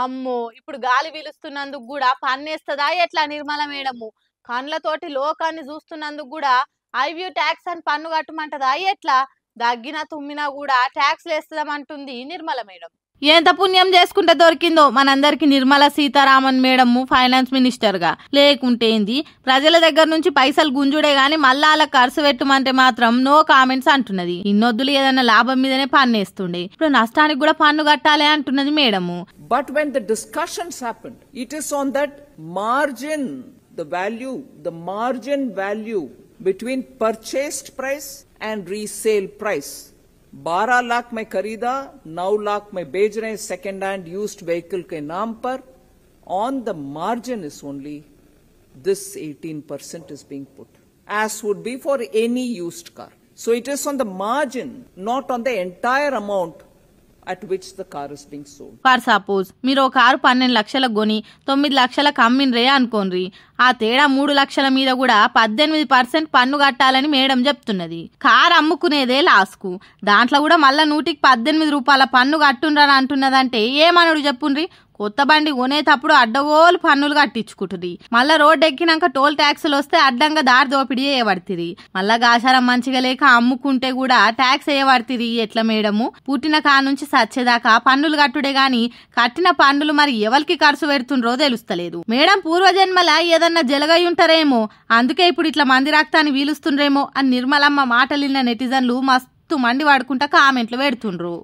అమ్మో! ఇప్పుడు గాలి పీలుస్తున్నందుకు గూడా పన్నేస్తదా ఎట్లా నిర్మల మేడము? కండ్లతోటి లోకాన్ని జూస్తున్నందుకు గూడా ఐవ్యూ టాక్స్ అని పన్ను కట్టమంటదా ఎట్లా? దగ్గినా, తుమ్మినా గూడా టాక్స్‌లేస్తదంటుంది నిర్మల మేడం. ఎంత పుణ్యం చేసుకుంటే దొరికిందో మనందరికి Nirmala Sitharaman madam finance minister గా. లేకుంటే ఏంది, ప్రజల దగ్గర నుంచి పైసలు గుంజుడే గాని మళ్ళా అలా ఖర్చు పెట్టమంటే మాత్రం నో కామెంట్స్ అంటున్నది. ఇన్నొద్దులు ఏదైనా లాభం మీదనే పన్నేస్తుండే, ఇప్పుడు నష్టానికి కూడా పన్ను కట్టాలి అంటున్నది madam. But when the discussions happened, it is on that margin, the margin value between purchased price and resale price. 12 lakh में खरीदा, 9 लाख में बेच रहे हैं सेकेंड हैंड यूज्ड व्हीकल के नाम पर. On the margin is only this 18% is being put, as would be for any used car. So it is on the margin, not on the entire amount at which the car is being sold. For suppose మీరు ఓ car 12 లక్షలకు కొని 9 లక్షలకు అమ్మిన్రే అనుకోండి, ఆ తేడా 3 లక్షల మీద కూడా 18% పన్ను కట్టాలని మేడం చెప్తున్నది. కారు అమ్ముకునేదే లాస్కు, దాంట్లో కూడా మళ్ళా 118 రూపాయల పన్ను కట్టుండ్రని అంటున్నదంటే ఏమనుడు చెప్పుండ్రి. కొత్త బండి కొనేటప్పుడు అడ్డగోలు పన్నులు కట్టించుకుంటుంది, మళ్ళా రోడ్డు ఎక్కినాక టోల్ ట్యాక్సులు వస్తే అడ్డంగా దారి దోపిడీ చేయబడుతుంది. మళ్ళా గాసారం మంచిగా లేక అమ్ముకుంటే కూడా ట్యాక్స్ వేయబడుతుంది. ఎట్లా మేడము? పుట్టిన కా నుంచి సచ్చేదాకా పన్నులు కట్టుడే గాని కట్టిన పన్నులు మరి ఎవరికి ఖర్చు పెడుతుండ్రో తెలుస్తలేదు. మేడం పూర్వజన్మల ఏదన్నా జలగై ఉంటారేమో, అందుకే ఇప్పుడు ఇట్లా మంది రక్తాన్ని వీలుస్తుండ్రేమో అని నిర్మలమ్మ మాటలిన్న నెటిజన్లు మస్తు మండి వాడుకుంటా కామెంట్లు పెడుతుండ్రు.